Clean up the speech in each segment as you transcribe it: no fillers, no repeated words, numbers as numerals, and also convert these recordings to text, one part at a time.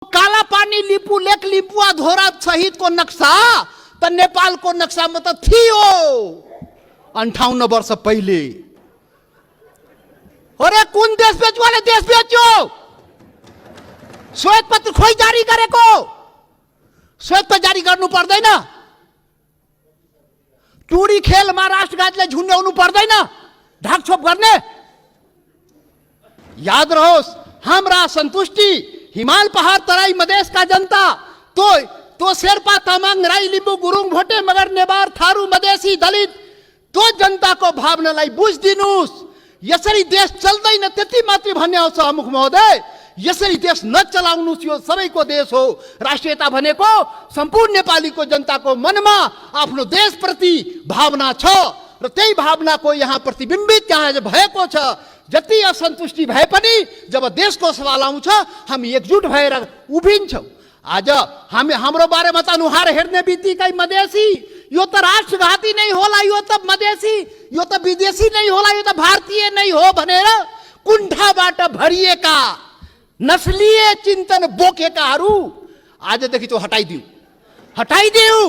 काला पानी लिपू लेक लिपुआ धोरा सहित को नक्शा तो नेपाल को नक्शा में तो थियो 58 वर्ष पहले। अरे कुन देश बेच्यो वाले देश बेच्यो श्वेत पत्र खोई जारी गरेको श्वेत पत्र जारी गर्नु पर्दैन। टुरी खेलमा राष्ट्रघातले झुन्ड्याउनु पर्दैन ढाकछोप गर्ने। याद रहोस् हाम्रा संतुष्टि हिमाल पहाड़ तराई मधेश का जनता तो शेर्पा तामाङ राई लिम्बू गुरुङ भोटे मगर नेवार थारू मधेसी दलित तो जनता को भावनालाई बुझ्दिनुस्। यसरी देश चल्दैन त्यति मात्रै भन्ने हो सभामुख महोदय। यसरी देश नचलाउनुस्, यो सबैको देश हो। राष्ट्रियता भनेको सम्पूर्ण नेपालीको जनताको मनमा आफ्नो देशप्रति भावना छ र त्यही भावनाको यहाँ प्रतिबिम्बित यहाँ भएको छ। जति असन्तुष्टि भए पनि जब देशको सवाल आउँछ हामी एकजुट भएर उभिन्छौँ। आज हाम्रो बारेमा त अनुहार हेर्ने बित्तिकै मधेसी यो त राष्ट्रघाती नै होला, यो त मधेसी, यो त विदेशी नै होला, यो त भारतीय नै हो भनेर कुण्ठाबाट भरिएका नस्लीय चिन्तन बोकेकाहरू आजदेखि त्यो हटाइदिऊ।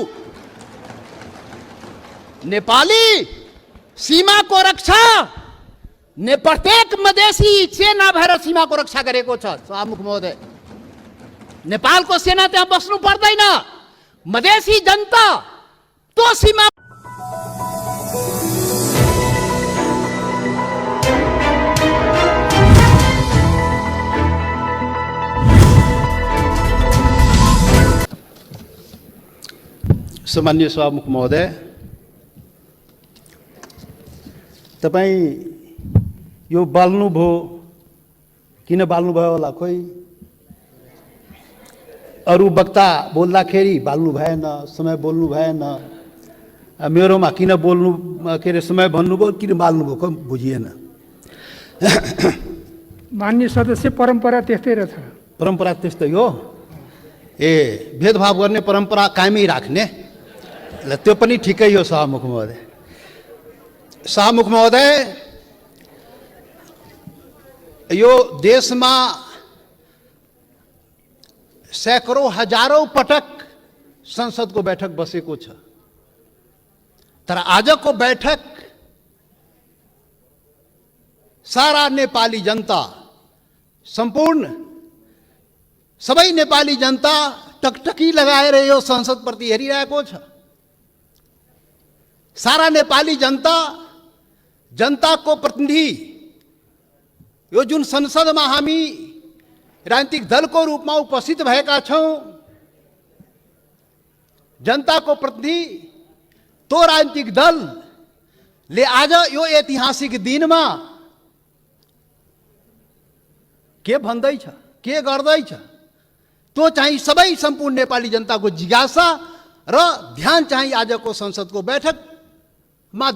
नेपाली सीमाको रक्षा ने प्रत्येक मधेसी सेना भएर सीमाको रक्षा गरेको छ। सभामुख महोदय, नेपालको सेना त्यहाँ बस्नु पर्दैन, मधेसी जनता तो सीमा। सामान्य सभामुख महोदय, तपाईँ यो बाल्नुभयो, किन बाल्नुभयो होला? खोइ अरू वक्ता बोल्दाखेरि बाल्नु भएन, समय बोल्नु भएन, मेरोमा किन बोल्नु के अरे समय भन्नुभयो, किन बाल्नुभयो खोइ बुझिएन। मान्य सदस्य, परम्परा त्यस्तै रहेछ। परम्परा त्यस्तै हो। भेदभाव गर्ने परम्परा कायमै राख्ने ल, त्यो पनि ठिकै हो। सभामुख महोदय, सभामुख महोदय, यो देशमा सैकड़ों हजारौं पटक संसदको बैठक बसेको छ, तर आजको बैठक सारा नेपाली जनता, सम्पूर्ण सबै नेपाली जनता टकटकी लगाएर यो संसद प्रति हेरिरहेको छ। सारा नेपाली जनताको प्रतिनिधि यो जुन संसदमा हामी राजनीतिक दलको रूपमा उपस्थित भएका छौं, जनताको प्रतिनिधि तो राजनीतिक दलले आज यो ऐतिहासिक दिनमा के भन्दैछ, के गर्दैछ, त्यो चाहिँ सबै सम्पूर्ण नेपाली जनताको जिज्ञासा र ध्यान चाहिँ आजको संसदको बैठकमा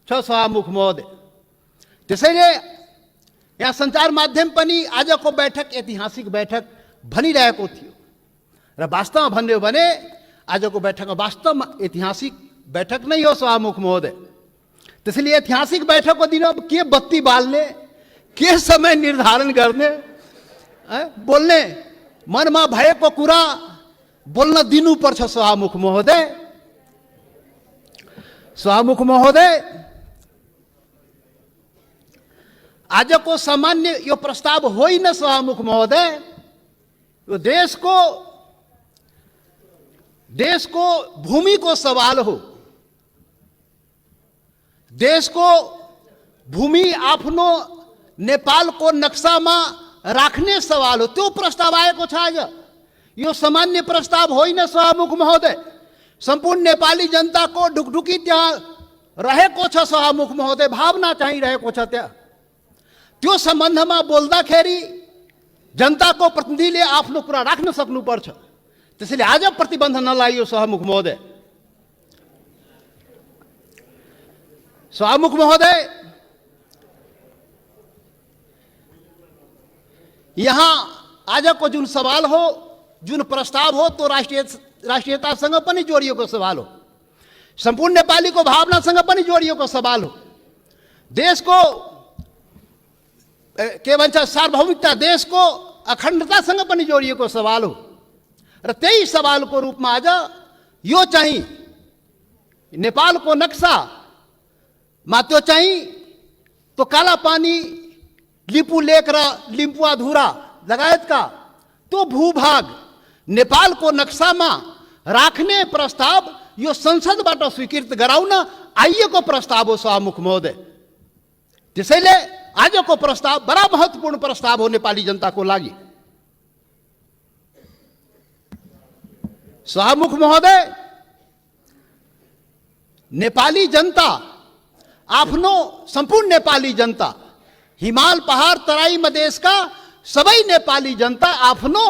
छ। सभामुख महोदय, त्यसैले यहाँ सञ्चार माध्यम पनि आजको बैठक ऐतिहासिक बैठक भनिरहेको थियो र वास्तवमा भन्ने हो भने आजको बैठक वास्तवमा ऐतिहासिक बैठक नै हो। सभामुख महोदय, त्यसैले ऐतिहासिक बैठकको दिन अब के बत्ती बाल्ने, के समय निर्धारण गर्ने, बोल्ने मनमा भएको कुरा बोल्न दिनुपर्छ। सभामुख महोदय, सभामुख महोदय, आजको सामान्य यो प्रस्ताव होइन। सभामुख महोदय, यो देशको भूमिको सवाल हो। देशको भूमि आफ्नो नेपालको नक्सामा राख्ने सवाल हो, त्यो प्रस्ताव आएको छ आज। यो सामान्य प्रस्ताव होइन। सभामुख महोदय, सम्पूर्ण नेपाली जनताको ढुकढुकी त्यहाँ रहेको छ। सभामुख महोदय, भावना चाहिँ रहेको छ त्यहाँ। त्यो सम्बन्धमा बोल्दाखेरि जनताको प्रतिनिधिले आफ्नो कुरा राख्न सक्नुपर्छ। त्यसैले आज प्रतिबन्ध नलागियो। सभामुख महोदय, सभामुख महोदय, यहाँ आजको जुन सवाल हो, जुन प्रस्ताव हो, तो राष्ट्रियतासँग पनि जोडिएको सवाल हो, सम्पूर्ण नेपालीको भावनासँग पनि जोडिएको सवाल हो। देशको के भन्छ सार्वभौमिकता, देशको अखण्डतासँग पनि जोडिएको सवाल हो र त्यही सवालको रूपमा आज यो चाहिँ नेपालको नक्सामा त्यो चाहिँ त्यो कालापानी लिपु लेक र लिम्पुवाधुरा लगायतका त्यो भूभाग नेपालको नक्सामा राख्ने प्रस्ताव यो संसदबाट स्वीकृत गराउन आइएको प्रस्ताव हो सभामुख महोदय। त्यसैले आजको प्रस्ताव बडा महत्त्वपूर्ण प्रस्ताव हो नेपाली जनताको लागि। सभामुख महोदय, नेपाली जनता आफ्नो सम्पूर्ण नेपाली जनता हिमाल पहाड तराई मधेसका सबै नेपाली जनता आफ्नो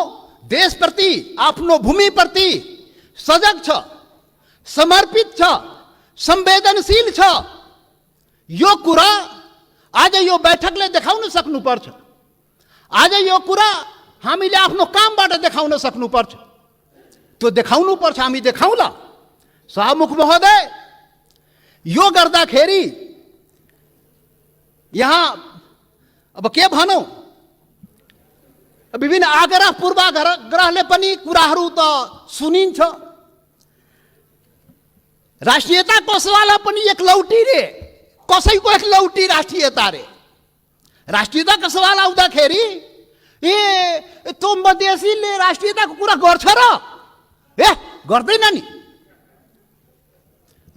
देशप्रति आफ्नो भूमिप्रति सजग छ, समर्पित छ, संवेदनशील छ। यो कुरा आज यो बैठकले देखाउन सक्नुपर्छ। आज यो कुरा हामीले आफ्नो कामबाट देखाउन सक्नुपर्छ। त्यो देखाउनुपर्छ, हामी देखाउला। सभामुख महोदय, यो गर्दाखेरि यहाँ अब के भनौँ, विभिन्न आग्रह पूर्वाग्रहले पनि कुराहरू त सुनिन्छ। राष्ट्रियताको सवाल पनि एक लौटी रे, कसैको एक लौटी राष्ट्रियता रे। राष्ट्रियताको सवाल आउँदाखेरि ए त्यो मधेसीले राष्ट्रियताको कुरा गर्छ र ए गर्दैन नि।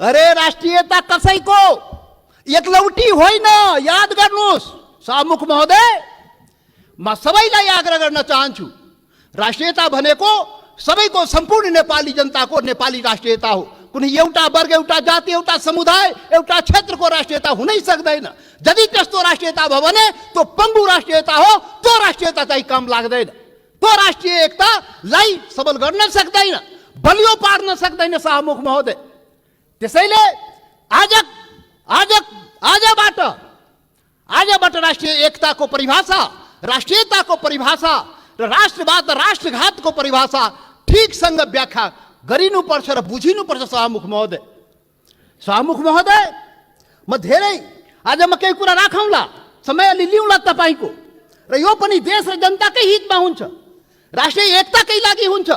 अरे राष्ट्रियता कसैको एक लौटी होइन, याद गर्नुहोस्। सभामुख महोदय, म सबैलाई आग्रह गर्न चाहन्छु, राष्ट्रियता भनेको सबैको सम्पूर्ण नेपाली जनताको नेपाली राष्ट्रियता हो। कुनै एउटा वर्ग, एउटा जाति, एउटा समुदाय, एउटा क्षेत्रको राष्ट्रियता हुनै सक्दैन। यदि त्यस्तो राष्ट्रियता भयो भने त्यो पङ्गु राष्ट्रियता हो। त्यो राष्ट्रियता चाहिँ काम लाग्दैन। त्यो राष्ट्रिय एकतालाई सबल गर्न सक्दैन, बलियो पार्न सक्दैन सभामुख महोदय। त्यसैले आजबाट राष्ट्रिय एकताको परिभाषा, राष्ट्रियताको परिभाषा र राष्ट्रवाद र राष्ट्रघातको परिभाषा ठिकसँग व्याख्या गरिनुपर्छ र बुझिनुपर्छ सभामुख महोदय। सभामुख महोदय, म धेरै आज म केही कुरा राखौँला, समय अलि लिउँला तपाईँको, र यो पनि देश र जनताकै हितमा हुन्छ, राष्ट्रिय एकताकै लागि हुन्छ,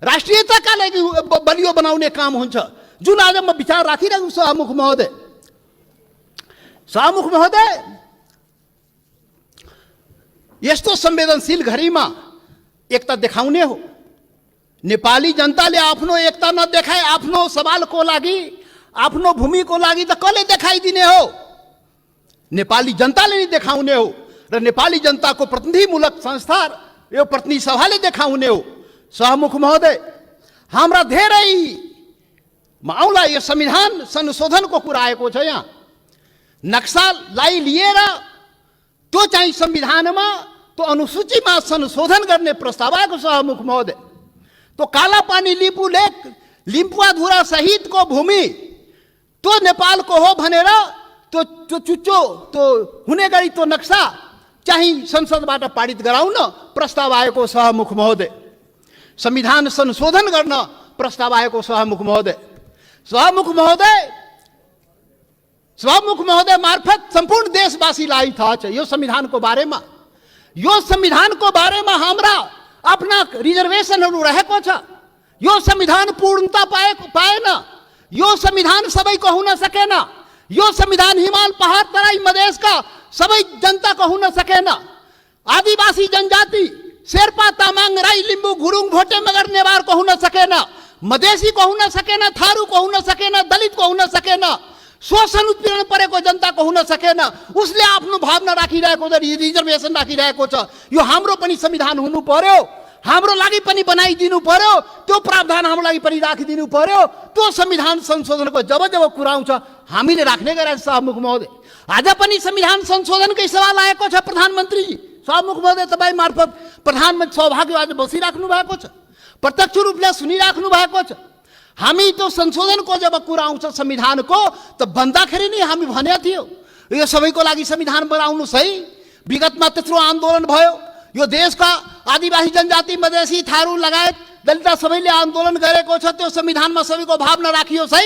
राष्ट्रियताका लागि बलियो बनाउने काम हुन्छ, जुन आज म विचार राखिरहेको छु सभामुख महोदय। सभामुख महोदय, यस्तो संवेदनशील घडीमा एकता देखाउने हो। नेपाली जनताले आफ्नो एकता नदेखाए आफ्नो सवालको लागि, आफ्नो भूमिको लागि त कसले देखाइदिने हो? नेपाली जनताले नै देखाउने हो र नेपाली जनताको प्रतिनिधिमूलक संस्था, यो प्रतिनिधि सभाले देखाउने हो। सभामुख महोदय, हाम्रा धेरै आउला यो संविधान संशोधनको कुरा आएको छ। यहाँ नक्सालाई लिएर त्यो चाहिँ संविधानमा त्यो अनुसूचीमा संशोधन गर्ने प्रस्ताव आएको सभामुख महोदय। तो कालापानी लिपु लेक लिम्पुवाधुरा सहितको भूमि त्यो नेपालको हो भनेर त्यो चुच्चो त्यो हुने गरी त्यो नक्सा चाहिँ संसदबाट पारित गराउन प्रस्ताव आएको सभामुख महोदय। संविधान संशोधन गर्न प्रस्ताव आएको सभामुख महोदय। सभामुख महोदय मार्फत सम्पूर्ण देशवासीलाई थाहा छ यो संविधानको बारेमा। यो संविधानको बारेमा हाम्रा आफ्ना रिजर्भेसनहरू रहेको छ। यो संविधान पूर्णता पाएन। यो संविधान सबैको हुन सकेन। यो संविधान हिमाल पहाड तराई मधेसका सबै जनताको हुन सकेन। आदिवासी जनजाति शेर्पा तामाङ राई लिम्बू गुरुङ भोटे मगर नेवारको हुन सकेन। मधेसीको हुन सकेन, थारूको हुन सकेन, दलितको हुन सकेन, शोषण उत्पीडन परेको जनताको हुन सकेन। उसले आफ्नो भावना राखिरहेको छ, रिजर्भेसन राखिरहेको छ। यो हाम्रो पनि संविधान हुनु पर्यो, हाम्रो लागि पनि बनाइदिनु पर्यो, त्यो प्रावधान हाम्रो लागि पनि राखिदिनु पर्यो। त्यो संविधान संशोधनको जब जब कुरा आउँछ हामीले राख्ने गरेका सभामुख महोदय। आज पनि संविधान संशोधनकै सवाल आएको छ प्रधानमन्त्रीजी। सभामुख महोदय, तपाईँ मार्फत प्रधानमन्त्री सौभाग्य आज बसिराख्नु भएको छ, प्रत्यक्ष रूपले सुनिराख्नु भएको छ। हामी त्यो संशोधनको जब कुरा आउँछ संविधानको त भन्दाखेरि नै हामी भनेका थियौँ यो सबैको लागि संविधान बनाउनुहोस् है। विगतमा त्यत्रो आन्दोलन भयो, यो देशका आदिवासी जनजाति मधेसी थारू लगायत दलित सबैले आन्दोलन गरेको छ। त्यो संविधानमा सबैको भावना राखियोस् है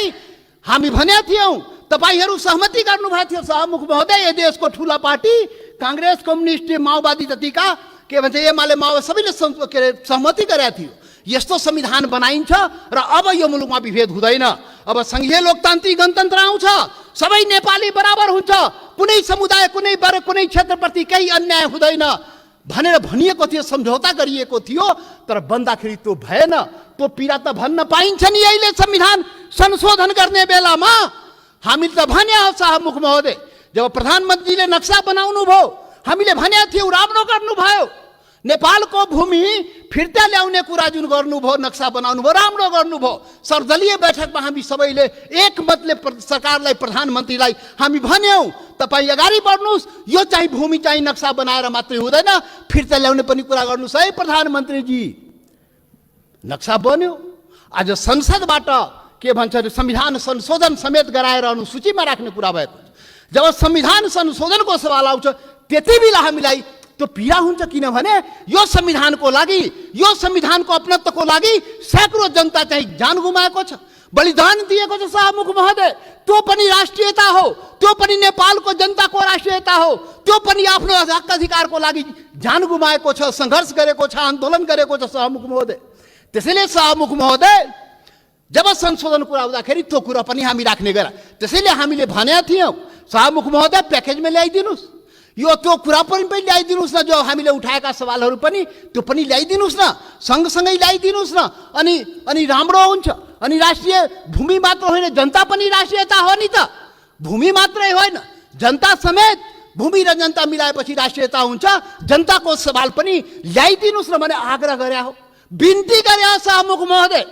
हामी भनेका थियौँ। तपाईँहरू सहमति गर्नुभएको थियो सभामुख महोदय। यो देशको ठुला पार्टी काङ्ग्रेस, कम्युनिस्ट, माओवादी जतिका के भन्छ एमाले माओवादी सबैले के अरे सहमति गरेका थियो यस्तो संविधान बनाइन्छ र अब यो मुलुकमा विभेद हुँदैन, अब संघीय लोकतान्त्रिक गणतन्त्र आउँछ, सबै नेपाली बराबर हुन्छ, कुनै समुदाय कुनै वर्ग कुनै क्षेत्रप्रति केही अन्याय हुँदैन भनेर भनिएको थियो, सम्झौता गरिएको थियो। तर बन्दाखेरि त्यो भएन। त्यो पीडा त भन्न पाइन्छ नि अहिले संविधान संशोधन गर्ने बेलामा। हामीले त भने हो शाहमुख महोदय, जब प्रधानमन्त्रीले नक्सा बनाउनु भयो हामीले भनेका थियौँ राम्रो गर्नुभयो, नेपालको भूमि फिर्ता ल्याउने कुरा जुन गर्नुभयो, नक्सा बनाउनु भयो, राम्रो गर्नुभयो। सर्वदलीय बैठकमा हामी सबैले एकमतले सरकारलाई प्रधानमन्त्रीलाई हामी भन्यौँ तपाईँ अगाडि बढ्नुहोस्, यो चाहिँ भूमि चाहिँ नक्सा बनाएर मात्रै हुँदैन, फिर्ता ल्याउने पनि कुरा गर्नुहोस् है प्रधानमन्त्रीजी। नक्सा बन्यो। आज संसदबाट के भन्छ संविधान संशोधन समेत गराएर अनुसूचीमा राख्ने कुरा भएको छ। जब संविधान संशोधनको सवाल आउँछ त्यति बेला हामीलाई त्यो पीडा हुन्छ, किनभने यो संविधानको लागि, यो संविधानको अपनत्वको लागि सैकड़ों जनता चाहिँ जान गुमाएको छ, बलिदान दिएको छ शाहमुख महोदय। त्यो पनि राष्ट्रियता हो, त्यो पनि नेपालको जनताको राष्ट्रियता हो, त्यो पनि आफ्नो हक अधिकारको लागि जान गुमाएको छ, सङ्घर्ष गरेको छ, आन्दोलन गरेको छ शाहमुख महोदय। त्यसैले शाहमुख महोदय जब संशोधन कुरा आउँदाखेरि त्यो कुरा पनि हामी राख्ने गरा। त्यसैले हामीले भनेका थियौँ शाहमुख महोदय प्याकेजमा ल्याइदिनुहोस्, यो त्यो कुरा पनि ल्याइदिनुहोस् न, जो हामीले उठाएका सवालहरू पनि त्यो पनि ल्याइदिनुहोस् न, सँगसँगै ल्याइदिनुहोस् न, अनि राम्रो हुन्छ। अनि राष्ट्रिय भूमि मात्र होइन, जनता पनि राष्ट्रियता हो नि त, भूमि मात्रै होइन जनता समेत, भूमि र जनता मिलाएपछि राष्ट्रियता हुन्छ। जनताको सवाल पनि ल्याइदिनुहोस् न भने आग्रह गरे हो, बिन्ती गरे हो शाहमुख महोदय।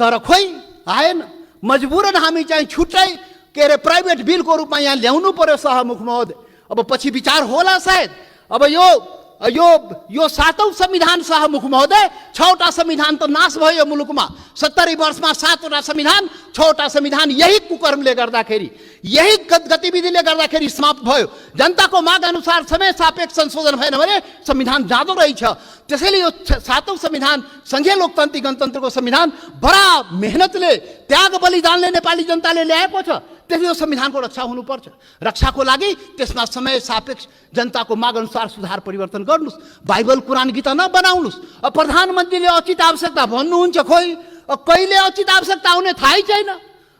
तर खोइ आएन, मजबुरन हामी चाहिँ छुट्टै के अरे प्राइभेट बिलको रूपमा यहाँ ल्याउनु पर्यो शाहमुख महोदय। अब पछि विचार होला सायद। अब यो सातौं संविधान शाहमुख महोदय, 6वटा संविधान त नाश भयो मुलुकमा। 70 वर्षमा 7वटा संविधान, 6वटा संविधान यही कुकर्मले गर्दाखेरि, यही गतिविधिले गर्दाखेरि समाप्त भयो। जनताको माग अनुसार समय सापेक्ष संशोधन भएन भने संविधान जाँदो रहेछ। त्यसैले यो सातौं संविधान संघीय लोकतान्त्रिक गणतन्त्रको संविधान बडा मेहनतले त्याग बलिदानले नेपाली जनताले ल्याएको छ। त्यसले यो संविधानको रक्षा हुनुपर्छ। रक्षाको लागि त्यसमा समय सापेक्ष जनताको माग अनुसार सुधार परिवर्तन गर्नुहोस्, बाइबल कुरान गीता नबनाउनुहोस्। अब प्रधानमन्त्रीले उचित आवश्यकता भन्नुहुन्छ, खोइ कहिले उचित आवश्यकता हुने थाहै छैन।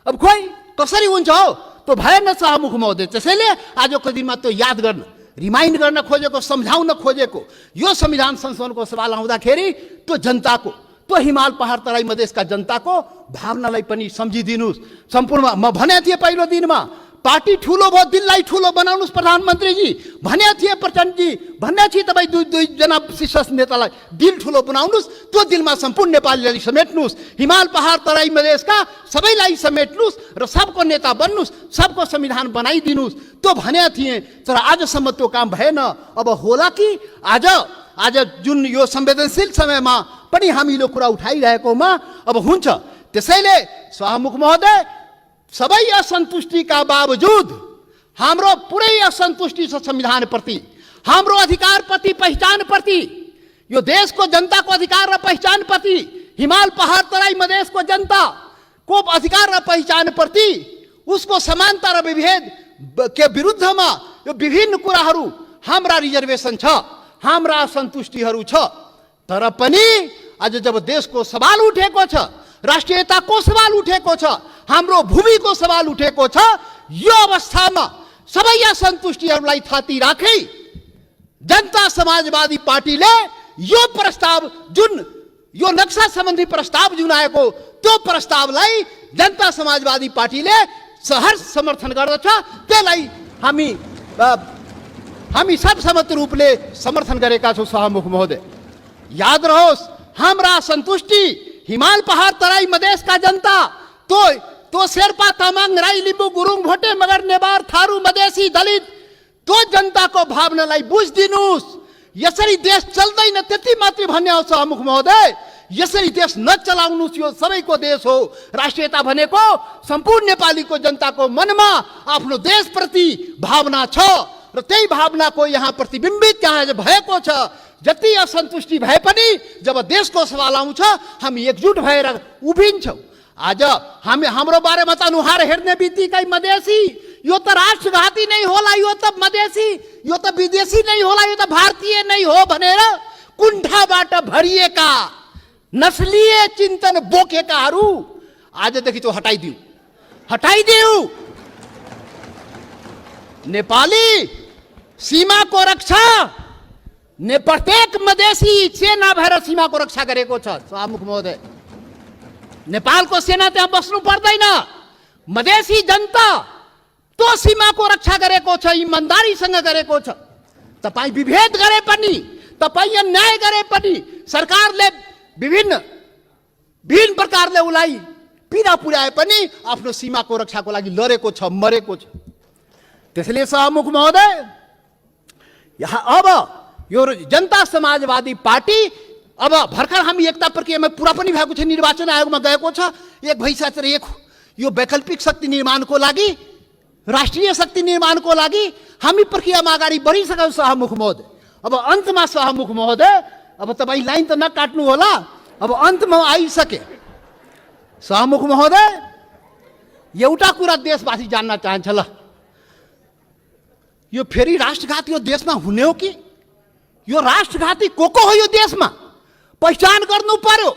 अब खोइ कसरी हुन्छ हो, त्यो भएन शाहमुख महोदय। त्यसैले आजको दिनमा त्यो याद गर्न, रिमाइन्ड गर्न खोजेको, सम्झाउन खोजेको यो संविधान संशोधनको सवाल आउँदाखेरि त्यो जनताको, त्यो हिमाल पहाड तराई मधेसका जनताको भावनालाई पनि सम्झिदिनुहोस्। सम्पूर्ण म भने थिएँ पहिलो दिनमा, पार्टी ठुलो भयो दिललाई ठुलो बनाउनुहोस् प्रधानमन्त्रीजी भने थिए, प्रचण्डजी भन्ने थिए, तपाईँ दुईजना शीर्ष नेतालाई दिल ठुलो बनाउनुहोस्, त्यो दिलमा सम्पूर्ण नेपालीलाई समेट्नुहोस्, हिमाल पहाड तराई मधेसका सबैलाई समेट्नुहोस् र सबको नेता बन्नुहोस्, सबको संविधान बनाइदिनुहोस्, त्यो भने थिएँ। तर आजसम्म त्यो काम भएन। अब होला कि आज जुन यो संवेदनशील समयमा पनि हामीले कुरा उठाइरहेकोमा अब हुन्छ। त्यसैले शाहमुख महोदय, सबै असन्तुष्टिका बावजुद हाम्रो पुरै असन्तुष्टि छ संविधानप्रति, हाम्रो अधिकारप्रति, पहिचानप्रति, यो देशको जनताको अधिकार र पहिचानप्रति, हिमाल पहाड तराई मधेसको जनताको अधिकार र पहिचानप्रति, उसको समानता र विभेद के विरुद्धमा यो विभिन्न कुराहरू हाम्रा रिजर्भेसन छ, हाम्रा असन्तुष्टिहरू छ। तर पनि आज जब देशको सवाल उठेको छ, राष्ट्रियताको सवाल उठेको छ, हाम्रो भूमिको सवाल उठेको छ, यो अवस्थामा सबै असन्तुष्टिहरूलाई थाती राखी जनता समाजवादी पार्टीले यो प्रस्ताव जुन यो नक्सा सम्बन्धी प्रस्ताव जुन आएको, त्यो प्रस्तावलाई जनता समाजवादी पार्टीले सहर्ष समर्थन गर्दछ। त्यसलाई हामी सर्वसम्मत रूपले समर्थन गरेका छौँ शाहमुख महोदय। याद रहोस्, हाम्रा असन्तुष्टि हिमाल पहाड तराई मधेसका जनता, तो शेर्पा तामाङ राई लिम्बू गुरुङ भोटे मगर नेवार थारू मधेसी दलित, त्यो जनताको भावनालाई बुझिदिनुहोस्। यसरी देश चल्दैन त्यति मात्रै भन्ने हो शाहमुख महोदय। यसरी देश नचलाउनुहोस्, यो सबैको देश हो। राष्ट्रियता भनेको सम्पूर्ण नेपालीको जनताको मनमा आफ्नो देशप्रति भावना छ र त्यही भावनाको यहाँ प्रतिबिम्बित यहाँ भएको छ। जति असन्तुष्टि भए पनि जब देशको सवाल आउँछ हामी एकजुट भएर उभिन्छौँ। आज हाम्रो बारेमा त अनुहार हेर्ने बित्तिकै मधेसी, यो त राष्ट्रघाती नै होला, यो त मधेसी, यो त विदेशी नै होला, यो त भारतीय नै हो भनेर कुण्ठाबाट भरिएका नस्लीय चिन्तन बोकेकाहरू आजदेखि त्यो हटाइदेऊ। नेपाली सीमाको रक्षा प्रत्येक मधेसी सेना भएर सीमाको रक्षा गरेको छ। सभामुख महोदय, नेपालको सेना त्यहाँ बस्नु पर्दैन। मधेसी जनता त्यो सीमाको रक्षा गरेको छ, इमान्दारीसँग गरेको छ। तपाईँ विभेद गरे पनि, तपाईँ अन्याय गरे पनि सरकारले विभिन्न प्रकारले उसलाई पीडा पुर्याए पनि आफ्नो सीमाको रक्षाको लागि लडेको छ, मरेको छ। त्यसैले सभामुख महोदय, यहाँ अब यो जनता समाजवादी पार्टी अब भर्खर हामी एकता प्रक्रियामा पुरा पनि भएको छ, निर्वाचन आयोगमा गएको छ। एक भइसकेर यो वैकल्पिक शक्ति निर्माणको लागि, राष्ट्रिय शक्ति निर्माणको लागि हामी प्रक्रियामा अगाडि बढिसक्यौँ सभामुख महोदय। अब अन्तमा सभामुख महोदय, अब तपाईँ लाइन त नकाट्नु होला, अब अन्तमा आइसके। सभामुख महोदय, एउटा कुरा देशवासी जान्न चाहन्छ। ल, यो फेरि राष्ट्रघात यो देशमा हुने हो कि? यो राष्ट्रघाती को हो यो देशमा? पहिचान गर्नु पर्यो।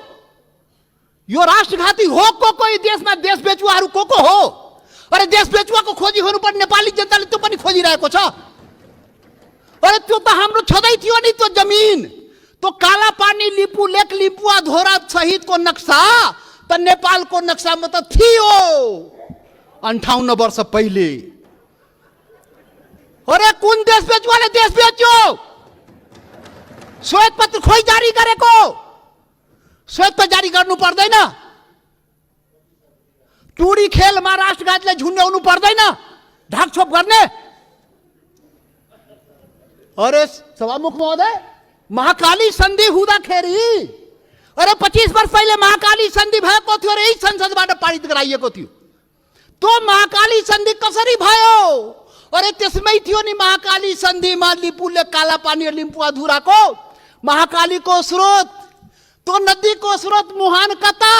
यो राष्ट्रघाती हो को यो देशमा? देश बेचुवाहरू को हो? अरे देश बेचुवाको खोजी हुनुपर्ने नेपाली जनताले त्यो पनि खोजिरहेको छ। अरे त्यो त हाम्रो छँदै थियो नि, त्यो जमिन, त्यो काला पानी, लिपु लेक, लिपुवा धोरा सहितको नक्सा त नेपालको नक्सामा त थियो 58 वर्ष पहिले। अरे कुन देश बेचुवाले देश बेच्यो? श्वेत पत्र खोइ जारी गरेको? श्वेत पत्र जारी गर्नु पर्दैन? टुडी खेलमा राष्ट्रघातले झुन्ड्याउनु पर्दैन ढाकछोप गर्ने? अरे सभामुख महोदय, महाकाली सन्धि हुँदाखेरि, अरे 25 वर्ष पहिले महाकाली सन्धि भएको थियो र यही संसदबाट पारित गराइएको थियो। त्यो महाकाली सन्धि कसरी भयो? अरे त्यसमै थियो नि महाकाली सन्धिमा लिपुले काला पानी लिम्पुवा धुराको महाकालीको स्रोत, त्यो नदीको स्रोत मुहान कता,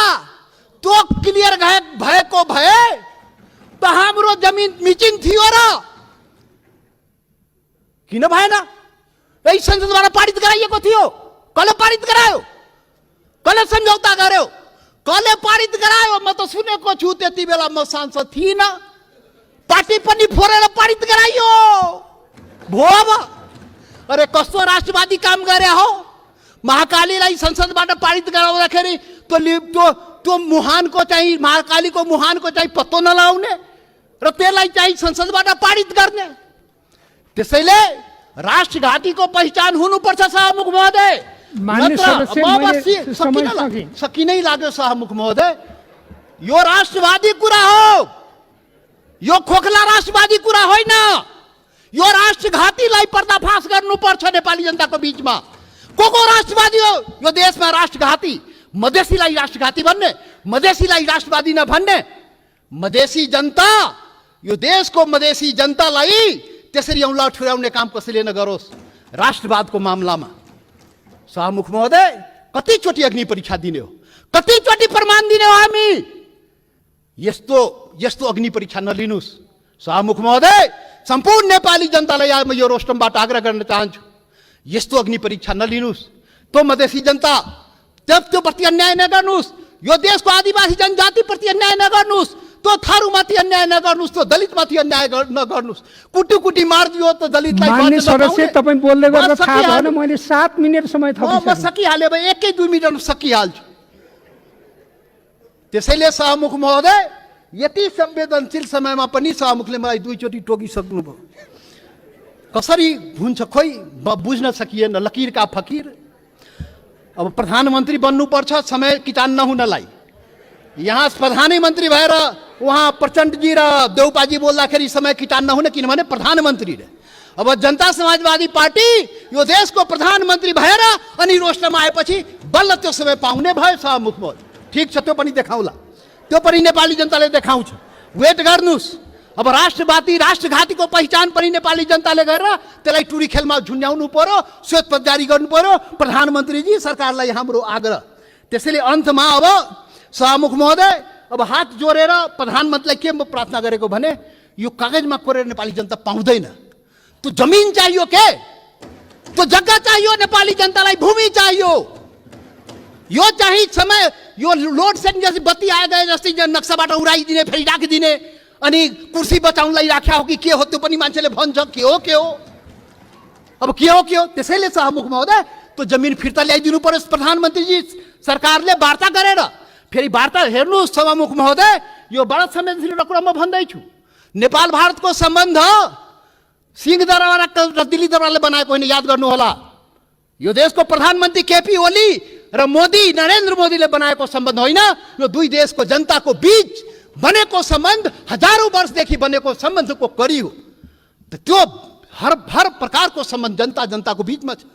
त्यो क्लियर भएको भए त हाम्रो जमिन मिचिन थियो र किन भएन? यही संसदबाट पारित गराइएको थियो। कसले पारित गरायो? कसले सम्झौता गर्यो? कसले पारित गरायो? म त सुनेको छु, त्यति बेला म सांसद थिइनँ। पार्टी पनि फोरेर पारित गराइयो भो। अब अरे कस्तो राष्ट्रवादी काम गरे हो? महाकालीलाई संसदबाट पारित गराउँदाखेरि त्यो मुहानको चाहिँ, महाकालीको मुहानको चाहिँ पत्तो नलाउने र त्यसलाई चाहिँ संसदबाट पारित गर्ने। त्यसैले राष्ट्रघातीको पहिचान हुनुपर्छ सभामुख महोदय। सकिनै लाग्यो सभामुख महोदय। यो राष्ट्रवादी कुरा हो, यो खोखला राष्ट्रवादी कुरा होइन। यो राष्ट्रघातीलाई पर्दाफास गर्नुपर्छ नेपाली जनताको बीचमा। को राष्ट्रवादी हो यो देशमा? राष्ट्रघाती, मधेसीलाई राष्ट्रघाती भन्ने, मधेसीलाई राष्ट्रवादी नभन्ने। मधेसी जनता, यो देशको मधेसी जनतालाई त्यसरी औँला ठुर्याउने काम कसैले नगरोस् राष्ट्रवादको मामलामा। सभामुख महोदय, कतिचोटि अग्नि परीक्षा दिने हो? कतिचोटि प्रमाण दिने हो हामी? यस्तो अग्नि परीक्षा नलिनुस् सभामुख महोदय। सम्पूर्ण नेपाली जनतालाई म यो रोस्टमबाट आग्रह गर्न चाहन्छु, यस्तो अग्नि परीक्षा नलिनुस्। त्यो मधेसी जनता त्यो प्रति अन्याय नगर्नुस्। यो देशको आदिवासी जनजाति प्रति अन्याय नगर्नुस्। त्यो थारूमाथि अन्याय नगर्नुस्। त्यो दलितमाथि अन्याय नगर्नुस्। कुटी मारिदियो त दलितलाई। माननीय सदस्य, तपाईँ बोल्दै गर्दा थाहा भएन, मैले 7 मिनेट समय थपिसकेँ। म सकिहालेँ, 1-2 मिनटमा सकिहाल्छु। त्यसैले सभामुख महोदय, यति संवेदनशील समयमा पनि सभामुखले मलाई 2 चोटि टोकिसक्नुभयो। कसरी हुन्छ खोइ बुझ्न सकिएन। लकीर का फकीर। अब प्रधानमन्त्री बन्नुपर्छ समय किटान नहुनलाई। यहाँ प्रधानमन्त्री भएर उहाँ प्रचण्डजी र देउपाजी बोल्दाखेरि समय किटान नहुने, किनभने प्रधानमन्त्री रे। अब जनता समाजवादी पार्टी यो देशको प्रधानमन्त्री भएर अनि रोस्टरमा आएपछि बल्ल त्यो समय पाउने भयो सभामुख महोदय। ठिक छ, त्यो पनि देखाउला, त्यो पनि नेपाली जनताले देखाउँछ। वेट गर्नुस्। अब राष्ट्रघातीको पहिचान पनि नेपाली जनताले गरेर त्यसलाई टुरी खेलमा झुन्ड्याउनु पर्यो, श्वेत पत्र जारी गर्नु पर्यो। प्रधानमन्त्रीजी, सरकारलाई हाम्रो आग्रह। त्यसैले अन्तमा अब सभामुख महोदय, अब हात जोडेर प्रधानमन्त्रीलाई के म प्रार्थना गरेको भने, यो कागजमा कोरेर नेपाली जनता पाउँदैन। त्यो जमिन चाहियो के? तो जग्गा चाहियो नेपाली जनतालाई, भूमि चाहियो। यो चाहिँ समय यो लोड सेडिङ जस्तै बत्ती आए गए जस्तै नक्साबाट उडाइदिने फेरि राखिदिने अनि कुर्सी बचाउनलाई राख्या हो कि के हो त्यो पनि मान्छेले भन्छ के हो अब के हो। त्यसैले सभामुख महोदय त्यो जमिन फिर्ता ल्याइदिनु पर्यो प्रधानमन्त्रीजी सरकारले वार्ता गरेर। फेरि वार्ता हेर्नुहोस् सभामुख महोदय, यो बडा संवेदनशील कुरा म भन्दैछु। नेपाल भारतको सम्बन्ध सिंहदरबार र दिल्ली दरबारले बनाएको होइन, याद गर्नुहोला। यो देशको प्रधानमन्त्री केपी ओली र मोदी नरेन्द्र मोदीले बनाएको सम्बन्ध होइन, यो दुई देशको जनताको बीच बनेको सम्बन्ध, हजारौं वर्षदेखि बनेको सम्बन्धको कडी हो। त्यो हर प्रकारको सम्बन्ध जनताको बीचमा छ,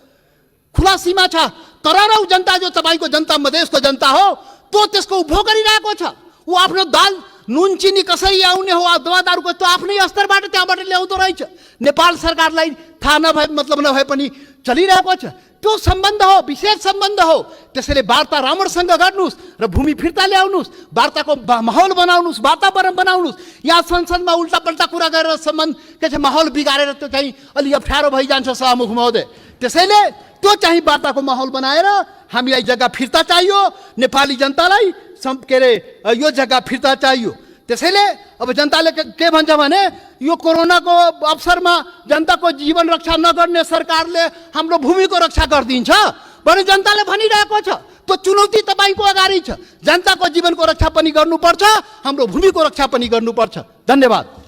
खुला सीमा छ। करोडौं जनता जो तपाईँको जनता मधेसको जनता हो त्यो त्यसको उपभोग गरिरहेको छ। ऊ आफ्नो दाल नुन चिनी कसरी आउने हो, दवा दारूको त्यो आफ्नै स्तरबाट त्यहाँबाट ल्याउँदो रहेछ। नेपाल सरकारलाई थाहा नभए मतलब नभए पनि चलिरहेको छ। त्यो सम्बन्ध हो, विशेष सम्बन्ध हो। त्यसैले वार्ता राम्रोसँग गर्नुहोस् र भूमि फिर्ता ल्याउनुहोस्, वार्ताको माहौल बनाउनुहोस्, वातावरण बनाउनुहोस्। यहाँ संसदमा उल्टापल्टा कुरा गरेर सम्बन्ध के छ माहौल बिगारेर त्यो चाहिँ अलि अप्ठ्यारो भइजान्छ सभामुख महोदय। त्यसैले त्यो चाहिँ वार्ताको माहौल बनाएर हामीलाई जग्गा फिर्ता चाहियो, नेपाली जनतालाई के अरे यो जग्गा फिर्ता चाहियो। त्यसैले अब जनताले के भन्छ भने यो कोरोनाको अवसरमा जनताको जीवन रक्षा नगर्ने सरकारले हाम्रो भूमिको रक्षा गरिदिन्छ भने जनताले भनिरहेको छ। त्यो चुनौती तपाईँको अगाडि छ। जनताको जीवनको रक्षा पनि गर्नुपर्छ, हाम्रो भूमिको रक्षा पनि गर्नुपर्छ। धन्यवाद।